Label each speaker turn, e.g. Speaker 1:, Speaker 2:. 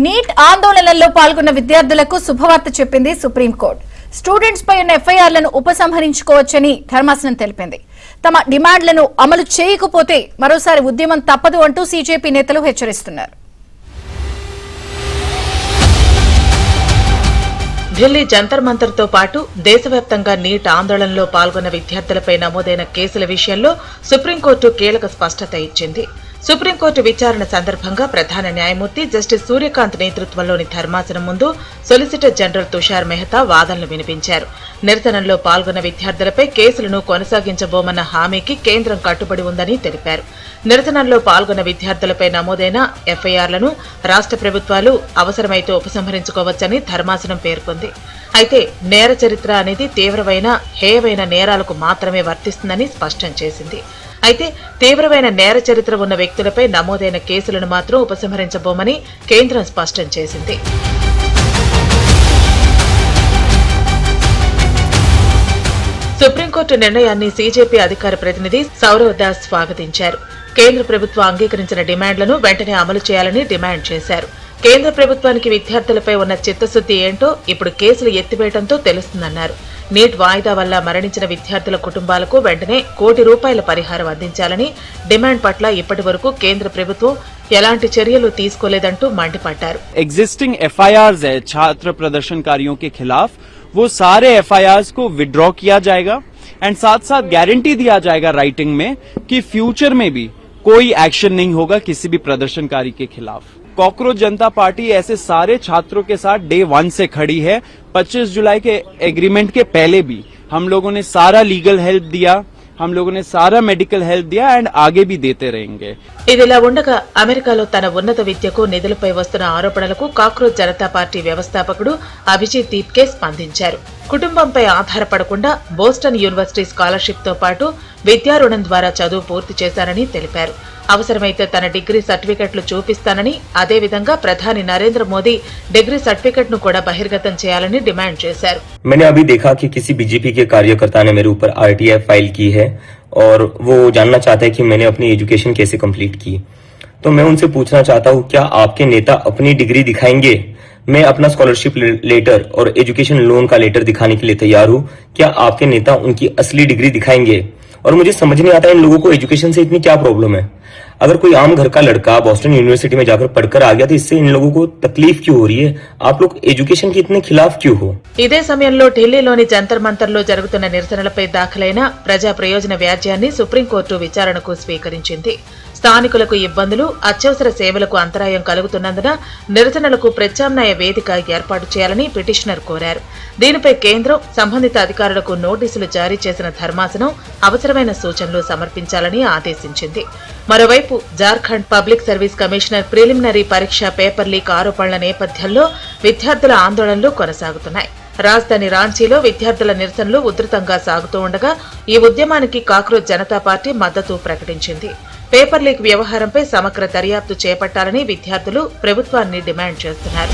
Speaker 1: Neat ఆందోళనలో పాల్గొన్న విద్యార్థులకు శుభవార్త చెప్పింది సుప్రీంకోర్టు. స్టూడెంట్స్ పై ఉన్న ఎఫ్ఐఆర్లను ఉపసంహరించుకోవచ్చని ధర్మాసనం తెలిపింది. తమ డిమాండ్లను అమలు చేయకపోతే మరోసారి ఉద్యమం తప్పదు అంటూ సీజేపీ నేతలు హెచ్చరిస్తున్నారు.
Speaker 2: ఢిల్లీ జంతర్ మంతర్ తో పాటు దేశవ్యాప్తంగా నీట్ ఆందోళనలో పాల్గొన్న విద్యార్థులపై నమోదైన కేసుల విషయంలో సుప్రీంకోర్టు కీలక స్పష్టత ఇచ్చింది. సుప్రీంకోర్టు విచారణ సందర్భంగా ప్రధాన న్యాయమూర్తి జస్టిస్ సూర్యకాంత్ నేతృత్వంలోని ధర్మాసనం ముందు సొలిసిటర్ జనరల్ తుషార్ మెహతా వాదనలు వినిపించారు. నిరసనలో పాల్గొన్న విద్యార్థులపై కేసులను కొనసాగించబోమన్న హామీకి కేంద్రం కట్టుబడి ఉందని తెలిపారు. నిరసనలో పాల్గొన్న విద్యార్థులపై నమోదైన ఎఫ్ఐఆర్లను రాష్ట్ర ప్రభుత్వాలు అవసరమైతే ఉపసంహరించుకోవచ్చని ధర్మాసనం పేర్కొంది. అయితే నేర చరిత్ర అనేది తీవ్రమైన హేయమైన నేరాలకు మాత్రమే వర్తిస్తుందని స్పష్టం చేసింది. అయితే తీవ్రమైన నేర చరిత్ర ఉన్న వ్యక్తులపై నమోదైన కేసులను మాత్రం ఉపసంహరించబోమని కేంద్రం స్పష్టం చేసింది. సుప్రీంకోర్టు నిర్ణయాన్ని సీజేపీ అధికార ప్రతినిధి సౌరవ్ దాస్ స్వాగతించారు. కేంద్ర ప్రభుత్వం అంగీకరించిన డిమాండ్లను వెంటనే అమలు చేయాలని డిమాండ్ చేశారు. కేంద్ర ప్రభుత్వానికి విద్యార్థులపై ఉన్న చిత్తశుద్ది ఏంటో ఇప్పుడు కేసులు ఎత్తివేయడంతో తెలుస్తుందన్నారు. నీట్ వాయిదా వల్ల మరణించిన విద్యార్థుల కుటుంబాలకు వెంటనే ₹1 కోటి పరిహారం అందించాలని డిమాండ్ పట్ల ఇప్పటి వరకు కేంద్ర ప్రభుత్వం ఎలాంటి చర్యలు తీసుకోలేదంటూ మండిపడ్డారు.
Speaker 3: ఎగ్జిస్టింగ్ ఎఫ్ఐఆర్స్ है छात्र प्रदर्शनकारियों के खिलाफ, वो सारे एफआईआर्स को विड्रॉ किया जाएगा एंड साथ साथ गारंटी दिया जाएगा राइटिंग में कि फ्यूचर में भी कोई एक्शन नहीं होगा किसी भी प्रदर्शनकारी के खिलाफ. कॉकरोच जनता पार्टी ऐसे सारे छात्रों के साथ डे 1 से खड़ी है. 25 जुलाई के एग्रीमेंट के पहले भी हम लोगों ने सारा लीगल हेल्प दिया, हम लोगों ने सारा मेडिकल हेल्प दिया एंड आगे भी देते रहेंगे.
Speaker 2: ఇదిలా ఉండగా అమెరికాలో తన ఉన్నత విద్యకు నిధులపై వస్తున్న ఆరోపణలకు కాక్రోచ్ జనతా పార్టీ వ్యవస్థాపకుడు అభిజిత్ దీప్కే స్పందించారు. కుటుంబంపై ఆధారపడకుండా బోస్టన్ యూనివర్సిటీ స్కాలర్షిప్ తో పాటు విద్యా రుణం ద్వారా చదువు పూర్తి చేశారని తెలిపారు. అవసరమైతే తన డిగ్రీ సర్టిఫికెట్లు చూపిస్తానని, అదేవిధంగా ప్రధాని నరేంద్ర మోదీ డిగ్రీ సర్టిఫికెట్ ను కూడా బహిర్గతం చేయాలని డిమాండ్ చేశారు.
Speaker 4: मैंने अभी देखा कि किसी बीजेपी के कार्यकर्ता ने मेरे ऊपर आरटीआई फाइल की है और वो जानना चाहता है कि मैंने अपनी एजुकेशन कैसे कंप्लीट की. तो मैं उनसे पूछना चाहता हूँ, क्या आपके नेता अपनी डिग्री दिखाएंगे? मैं अपना स्कॉलरशिप लेटर और एजुकेशन लोन का लेटर दिखाने के लिए तैयार हूँ. क्या आपके नेता उनकी असली डिग्री दिखाएंगे? और मुझे समझ नहीं आता इन लोगों को एजुकेशन से इतनी क्या प्रॉब्लम है. अगर कोई आम घर का लड़का बॉस्टन यूनिवर्सिटी में जाकर पढ़कर आ गया तो इससे इन लोगों को तकलीफ क्यों हो रही है? आप लोग एजुकेशन के इतने खिलाफ क्यों हो?
Speaker 2: ఇదే సమయంలో ఢిల్లీలోని జంతర్ మంతర్ లో జరుగుతున్న నిరసనలపై దాఖలైన ప్రజా ప్రయోజన వ్యాజ్యాన్ని సుప్రీంకోర్టు విచారణకు స్వీకరించింది. స్థానికులకు ఇబ్బందులు, అత్యవసర సేవలకు అంతరాయం కలుగుతున్నందున నిరసనలకు ప్రత్యామ్నాయ వేదిక ఏర్పాటు చేయాలని పిటిషనర్ కోరారు. దీనిపై కేంద్రం సంబంధిత అధికారులకు నోటీసులు జారీ చేసిన ధర్మాసనం అవసరమైన సూచనలు సమర్పించాలని ఆదేశించింది. మరోవైపు Jharkhand public service commissioner preliminary పరీక్ష పేపర్ లీక్ ఆరోపణల నేపథ్యంలో విద్యార్థుల ఆందోళనలు కొనసాగుతున్నాయి. రాజధాని రాంచీలో విద్యార్థుల నిరసనలు ఉధృతంగా సాగుతూ ఉండగా ఈ ఉద్యమానికి కాక్రోచ్ జనతా పార్టీ మద్దతు ప్రకటించింది. పేపర్ లీక్ వ్యవహారంపై సమగ్ర దర్యాప్తు చేపట్టాలని విద్యార్థులు ప్రభుత్వాన్ని డిమాండ్ చేస్తున్నారు.